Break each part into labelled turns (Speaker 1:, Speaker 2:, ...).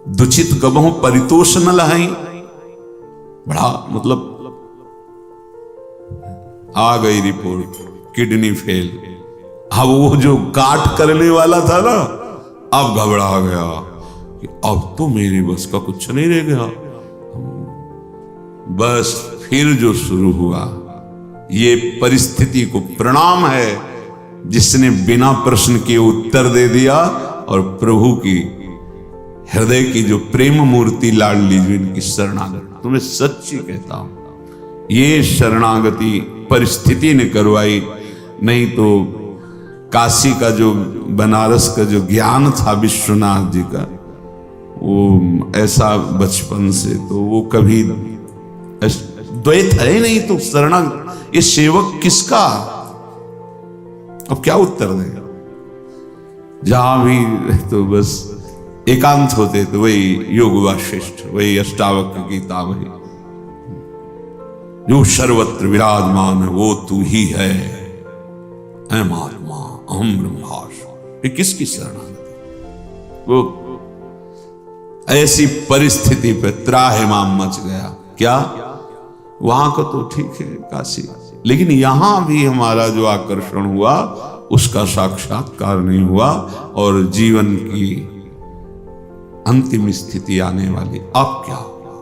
Speaker 1: दुचित कबहु परितोष न लहाई। बड़ा मतलब आ गई रिपोर्ट, किडनी फेल। अब वो जो काट करने वाला था ना, अब घबरा गया कि अब तो मेरी बस का कुछ नहीं रह गया। बस फिर जो शुरू हुआ, ये परिस्थिति को प्रणाम है जिसने बिना प्रश्न के उत्तर दे दिया, और प्रभु की हृदय की जो प्रेम मूर्ति लाडली जो इनकी शरणागति, तुम्हें सच्ची कहता हूं, ये शरणागति परिस्थिति ने करवाई। नहीं तो काशी का जो, बनारस का जो ज्ञान था विश्वनाथ जी का, वो ऐसा बचपन से तो वो कभी द्वैत है नहीं। तो शरणा, ये सेवक किसका, अब क्या उत्तर देगा? जहां भी तो बस एकांत होते तो वही योग वाशिष्ठ, वही अष्टावक्र गीता, वही जो सर्वत्र विराजमान है वो तू ही है, अहम आत्मा अहम ब्रह्मास्मि। ये किसकी शरणागति? वो ऐसी परिस्थिति पे त्राहिमाम मच गया। क्या वहां का तो ठीक है काशी, लेकिन यहां भी हमारा जो आकर्षण हुआ उसका साक्षात्कार नहीं हुआ, और जीवन की अंतिम स्थिति आने वाली। अब क्या होगा?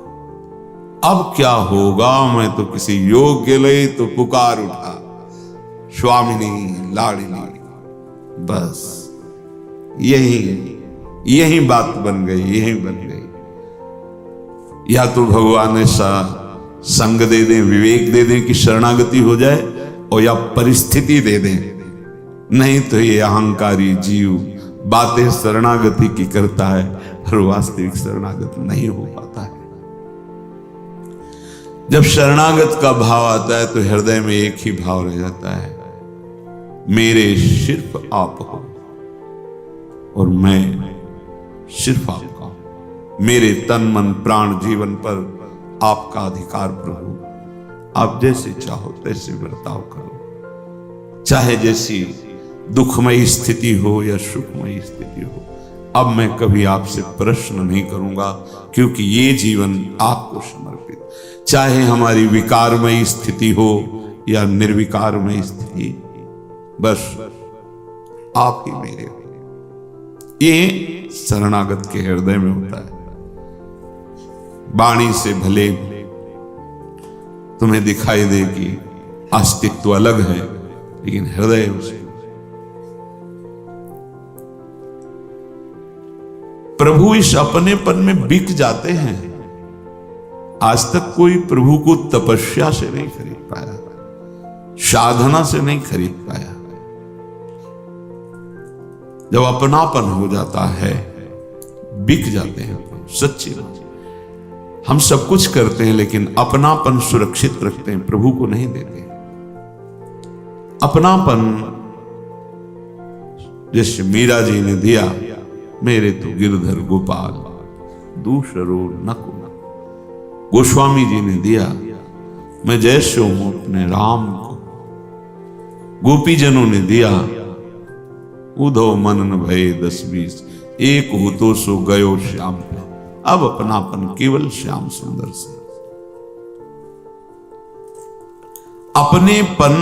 Speaker 1: अब क्या होगा? मैं तो किसी योग के लिए तो पुकार उठा, स्वामिनी लाडली। बस यही बात बन गई, यही बन गई। या तो भगवान ऐसा संग दे दें, विवेक दे दें कि शरणागति हो जाए, और या परिस्थिति दे दें। नहीं तो ये अहंकारी जीव बातें शरणागति की करता है, और वास्तविक शरणागत नहीं हो पाता है। जब शरणागत का भाव आता है तो हृदय में एक ही भाव रह जाता है, मेरे सिर्फ आप हो और मैं सिर्फ आपका हूं। मेरे तन मन प्राण जीवन पर आपका अधिकार प्रभु। आप जैसे चाहो तैसे बर्ताव करो, चाहे जैसी दुखमयी स्थिति हो या सुखमयी स्थिति हो। अब मैं कभी आपसे प्रश्न नहीं करूंगा, क्योंकि ये जीवन आपको समर्पित। चाहे हमारी विकारमयी स्थिति हो या निर्विकारमयी स्थिति, बस आप ही मेरे हो। ये शरणागत के हृदय में होता है। वाणी से भले तुम्हें दिखाई दे कि अस्तित्व अलग है, लेकिन हृदय उसे। प्रभु इस अपनेपन में बिक जाते हैं। आज तक कोई प्रभु को तपस्या से नहीं खरीद पाया, साधना से नहीं खरीद पाया। जब अपनापन हो जाता है, बिक जाते हैं। सच्ची बात, हम सब कुछ करते हैं लेकिन अपनापन सुरक्षित रखते हैं, प्रभु को नहीं देते। अपनापन जैसे मीरा जी ने दिया, मेरे तो गिरधर गोपाल दूसरो न को। गोस्वामी जी ने दिया, मैं जैसे हूं अपने राम को। गोपीजनों ने दिया, उधो मन न भये 10-20, एक हो तो सो गयो श्याम। अब अपनापन केवल श्याम सुंदर से। अपनेपन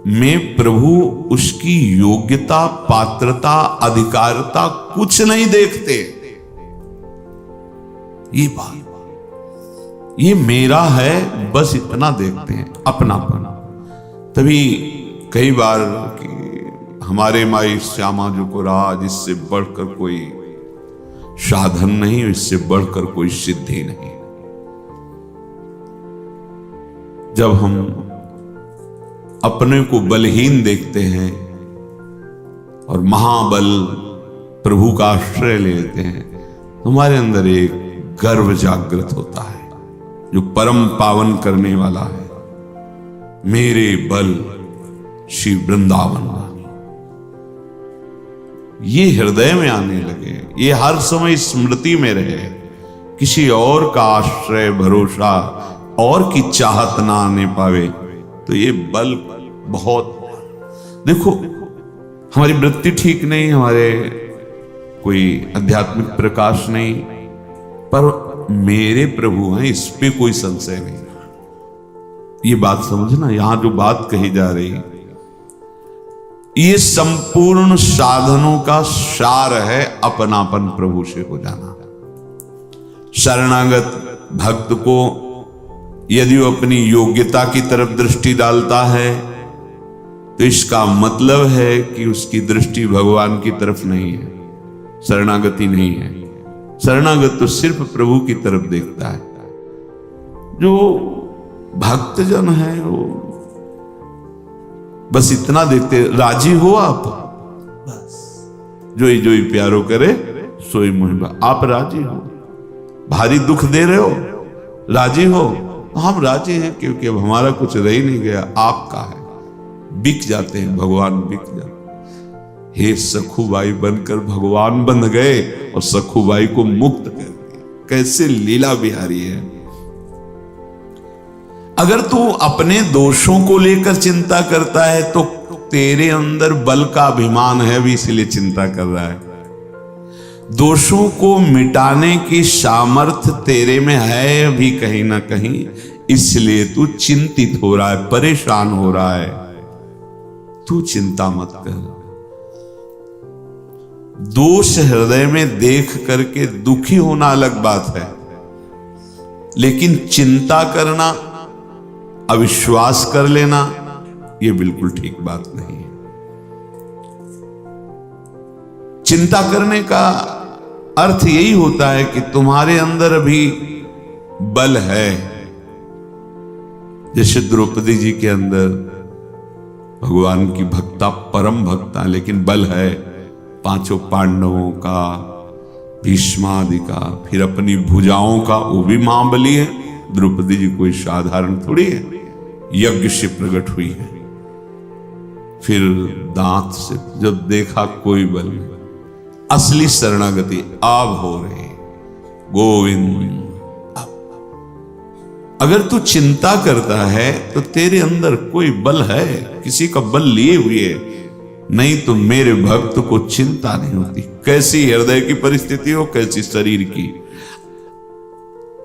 Speaker 1: में प्रभु उसकी योग्यता, पात्रता, अधिकारता कुछ नहीं देखते। ये बात, ये मेरा है, बस इतना देखते हैं, अपनापन। तभी कई बार कि हमारे माई श्यामा जो को रहा, जिससे बढ़कर कोई साधन नहीं, इससे बढ़कर कोई सिद्धि नहीं। जब हम अपने को बलहीन देखते हैं और महाबल प्रभु का आश्रय लेते हैं, तो हमारे अंदर एक गर्व जागृत होता है जो परम पावन करने वाला है। मेरे बल श्री वृंदावन, ये हृदय में आने लगे, ये हर समय स्मृति में रहे। किसी और का आश्रय, भरोसा और की चाहत ना आने पावे, तो ये बल बहुत। देखो, हमारी वृत्ति ठीक नहीं, हमारे कोई आध्यात्मिक प्रकाश नहीं, पर मेरे प्रभु हैं, इस पे कोई संशय नहीं। ये बात समझना, यहां जो बात कही जा रही, ये संपूर्ण साधनों का सार है अपनापन प्रभु से हो जाना। शरणागत भक्त को यदि वो अपनी योग्यता की तरफ दृष्टि डालता है तो इसका मतलब है कि उसकी दृष्टि भगवान की तरफ नहीं है, शरणागति नहीं है। शरणागत तो सिर्फ प्रभु की तरफ देखता है। जो भक्तजन है वो बस इतना देखते, राजी हो आप, बस जोई जोई प्यारो करे सोई मुहिबा। आप राजी हो, भारी दुख दे रहे हो, राजी हो, हम राजी हैं क्योंकि अब हमारा कुछ रह ही नहीं गया, आपका है। बिक जाते हैं, भगवान बिक जाते। हे सखुबाई बनकर भगवान बन गए और सखुबाई को मुक्त कर दिया। कैसे लीला बिहारी है। अगर तू अपने दोषों को लेकर चिंता करता है तो तेरे अंदर बल का अभिमान है भी, इसलिए चिंता कर रहा है। दोषों को मिटाने की सामर्थ्य तेरे में है भी कहीं ना कहीं, इसलिए तू चिंतित हो रहा है, परेशान हो रहा है। तू चिंता मत कर। दोष हृदय में देख करके दुखी होना अलग बात है, लेकिन चिंता करना, अविश्वास कर लेना, यह बिल्कुल ठीक बात नहीं है। चिंता करने का अर्थ यही होता है कि तुम्हारे अंदर अभी बल है। जैसे द्रौपदी जी के अंदर भगवान की भक्ता, परम भक्ता, लेकिन बल है पांचों पांडवों का, भीष्मादि का, फिर अपनी भुजाओं का, वो भी महाबली है। द्रौपदी जी कोई साधारण थोड़ी है, यज्ञ से प्रकट हुई है। फिर दांत से जब देखा कोई बल नहीं, असली शरणागति अब हो रही। गोविंद, अगर तू चिंता करता है तो तेरे अंदर कोई बल है, किसी का बल लिए हुए, नहीं तो मेरे भक्त को चिंता नहीं होती। कैसी हृदय की परिस्थिति हो, कैसी शरीर की,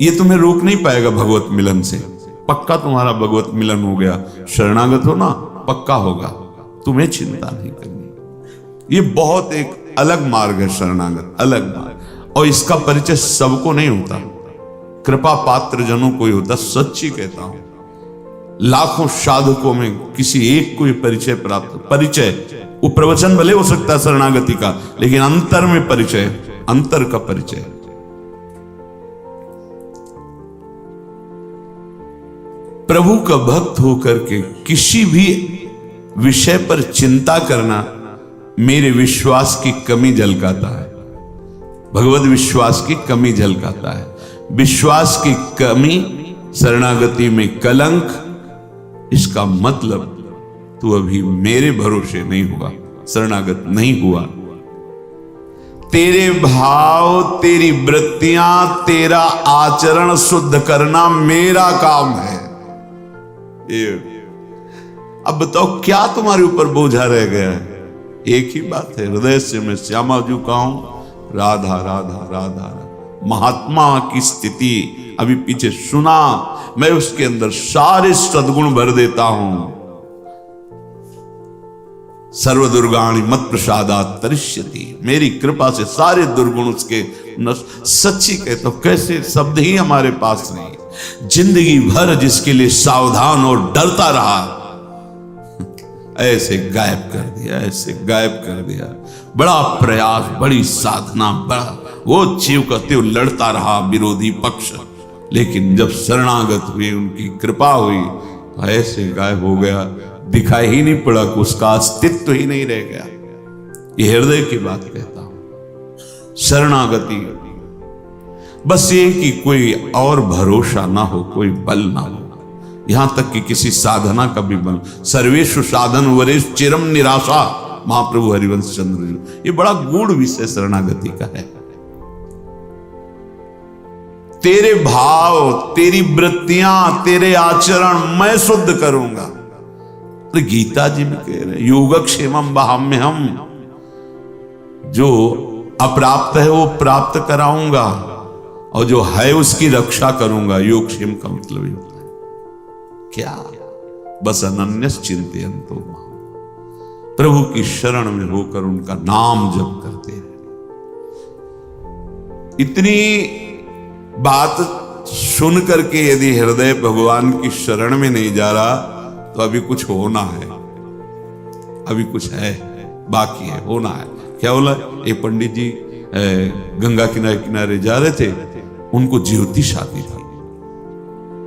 Speaker 1: ये तुम्हें रोक नहीं पाएगा भगवत मिलन से। पक्का तुम्हारा भगवत मिलन हो गया, शरणागत हो ना, पक्का होगा, तुम्हें चिंता नहीं करनी। ये बहुत एक अलग मार्ग है, शरणागत अलग मार्ग, और इसका परिचय सबको नहीं होता, कृपा पात्र जनों को ही होता। सच्ची कहता हूं, लाखों साधकों में किसी एक को परिचय प्राप्त, परिचय वो प्रवचन भले हो सकता है शरणागति का, लेकिन अंतर में परिचय, अंतर का परिचय। प्रभु का भक्त होकर के किसी भी विषय पर चिंता करना मेरे विश्वास की कमी झलकाता है, भगवत विश्वास की कमी झलकाता है। विश्वास की कमी शरणागति में कलंक, इसका मतलब तू अभी मेरे भरोसे नहीं हुआ, शरणागत नहीं हुआ। तेरे भाव, तेरी वृत्तियां, तेरा आचरण शुद्ध करना मेरा काम है। अब बताओ क्या तुम्हारे ऊपर बोझा रह गया है? एक ही बात है, हृदय से मैं श्यामा जी का हूं, राधा राधा राधा। महात्मा की स्थिति अभी पीछे सुना, मैं उसके अंदर सारे सद्गुण भर देता हूं। सर्व दुर्गाणि मत प्रसादात् तरिष्यति, मेरी कृपा से सारे दुर्गुण उसके सच्ची कहता हूं। कैसे शब्द ही हमारे पास नहीं। जिंदगी भर जिसके लिए सावधान और डरता रहा, ऐसे गायब कर दिया, ऐसे गायब कर दिया। बड़ा प्रयास, बड़ी साधना, बड़ा वो जीव कहते हो लड़ता रहा विरोधी पक्ष, लेकिन जब शरणागत हुए, उनकी कृपा हुई, तो ऐसे गायब हो गया, दिखाई ही नहीं पड़ा, उसका अस्तित्व ही नहीं रह गया। ये हृदय की बात कहता हूं। शरणागति बस ये कि कोई और भरोसा ना हो, कोई बल ना हो, यहां तक कि किसी साधना का भी बल। सर्वेषु साधन वरेषु चिरम निराशा, महाप्रभु हरिवंश चंद्र जी। ये बड़ा गूढ़ विषय शरणागति का है। तेरे भाव, तेरी वृत्तियां, तेरे आचरण मैं शुद्ध करूंगा। तो गीता जी में कह रहे योगक्षेमम वहाम्य हम, जो अप्राप्त है वो प्राप्त कराऊंगा, और जो है उसकी रक्षा करूंगा। योगक्षेम का मतलब ये होता है क्या? बस अनन्यस चिंतयन्तो मां, प्रभु की शरण में होकर उनका नाम जप करते हैं। इतनी बात सुन करके यदि हृदय भगवान की शरण में नहीं जा रहा तो अभी कुछ होना है, अभी कुछ है, बाकी है, होना है। क्या बोला? एक पंडित जी गंगा किनारे किनारे जा रहे थे, उनको ज्योतिष आती थी,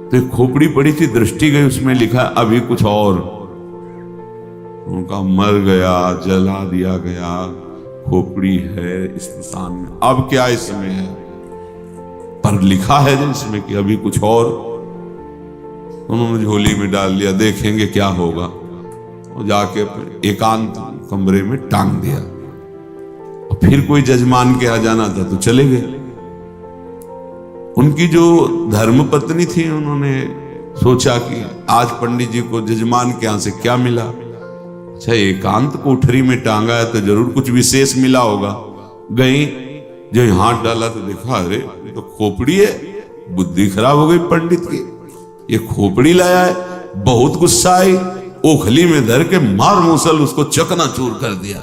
Speaker 1: तो एक खोपड़ी पड़ी थी, दृष्टि गई, उसमें लिखा अभी कुछ और। उनका मर गया, जला दिया गया, खोपड़ी है स्मशान में, अब क्या इसमें है? पर लिखा है जिसमें कि अभी कुछ और। उन्होंने झोली में डाल लिया, देखेंगे क्या होगा, और जाके एकांत कमरे में टांग दिया। और फिर कोई जजमान के आ जाना था तो चले गए। उनकी जो धर्म पत्नी थी, उन्होंने सोचा कि आज पंडित जी को जजमान के यहां से क्या मिला? अच्छा, एकांत कोठरी में टांगा है तो जरूर कुछ विशेष मिला होगा। गई, जो हाथ डाला तो देखा, अरे ये तो खोपड़ी है। बुद्धि खराब हो गई पंडित की, ये खोपड़ी लाया है। बहुत गुस्सा आई, ओखली में धर के मार मूसल उसको चकनाचूर कर दिया,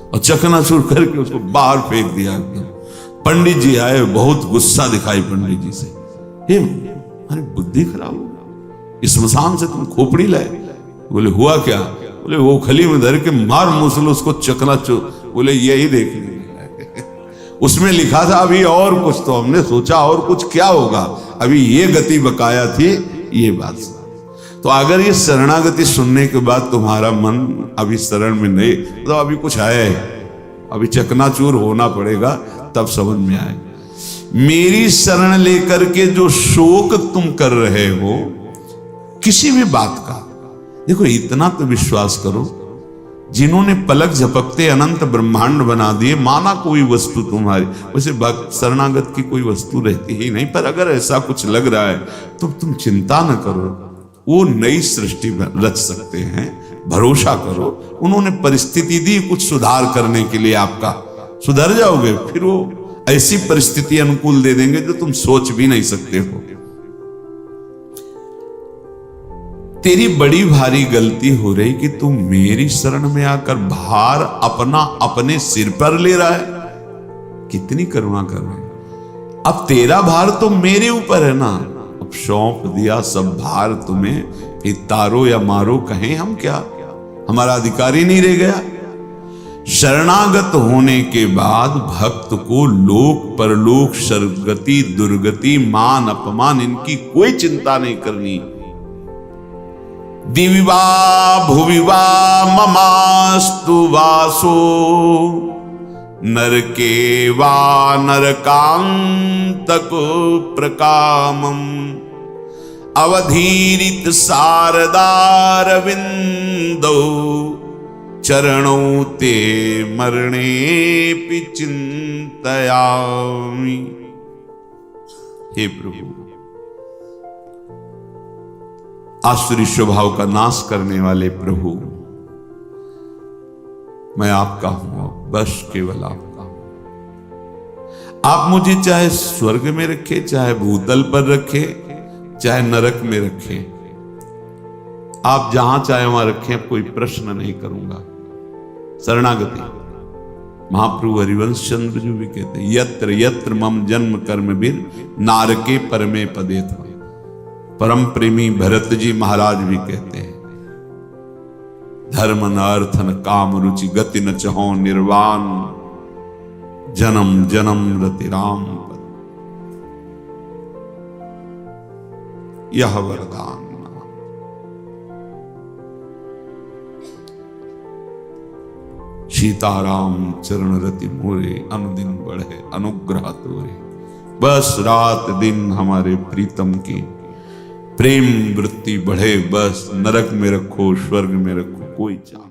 Speaker 1: और चकनाचूर करके उसको बाहर फेंक दिया एकदम। पंडित जी आए, बहुत गुस्सा दिखाई पंडित जी से, हे अरे बुद्धि खराब हो गई, स्मशान से तुम खोपड़ी लाए? बोले हुआ क्या? बोले वो खली में धर के मार मूसल उसको चकनाचूर। बोले यही देख लीजिए, उसमें लिखा था अभी और कुछ, तो हमने सोचा और कुछ क्या होगा, अभी ये गति बकाया थी, ये बात। तो अगर ये शरणागति सुनने के बाद तुम्हारा मन अभी शरण में नहीं, तो अभी कुछ है, अभी चकनाचूर होना पड़ेगा, तब समझ में आए। मेरी शरण लेकर के जो शोक तुम कर रहे हो किसी भी बात का, देखो इतना तो विश्वास करो, जिन्होंने पलक झपकते अनंत ब्रह्मांड बना दिए, माना कोई वस्तु तुम्हारी, वैसे भक्त शरणागत की कोई वस्तु रहती ही नहीं, पर अगर ऐसा कुछ लग रहा है तो तुम चिंता न करो, वो नई सृष्टि रच सकते हैं, भरोसा करो। उन्होंने परिस्थिति दी कुछ सुधार करने के लिए, आपका सुधर जाओगे, फिर वो ऐसी परिस्थिति अनुकूल दे देंगे जो तुम सोच भी नहीं सकते हो। तेरी बड़ी भारी गलती हो रही कि तू मेरी शरण में आकर भार अपना अपने सिर पर ले रहा है। कितनी करुणा कर रहे हैं। अब तेरा भार तो मेरे ऊपर है ना, अब सौंप दिया सब भार तुम्हें, फिर तारो या मारो कहें हम क्या, हमारा अधिकार ही नहीं रह गया। शरणागत होने के बाद भक्त को लोक परलोक सर्वगति दुर्गति मान अपमान इनकी कोई चिंता नहीं करनी। दिविवा भुविवा ममास्तु वासो नरके वा नरकांतक प्रकामम अवधीरित शारदार विंदो चरणों ते मरणे पि चिंतयामि। हे प्रभु, आसुरी स्वभाव का नाश करने वाले प्रभु, मैं आपका हूं, बस केवल आपका हूं। आप मुझे चाहे स्वर्ग में रखे, चाहे भूतल पर रखे, चाहे नरक में रखे, आप जहां चाहे वहां रखें, कोई प्रश्न नहीं करूंगा। शरणागति महाप्रभु हरिवंश चंद्र जी भी कहते हैं, यत्र यत्र मम जन्म कर्म बिर नारके परमे पदे था। परम प्रेमी भरत जी महाराज भी कहते हैं, धर्म न अर्थ न काम रुचि गति न चहो निर्वाण जन्म जन्म रति राम पद, यह वरदान। सीताराम चरण रति मोरे अनुदिन बढ़े अनुग्रह तोरे। बस रात दिन हमारे प्रीतम की प्रेम वृत्ति बढ़े, बस नरक में रखो स्वर्ग में रखो कोई चाह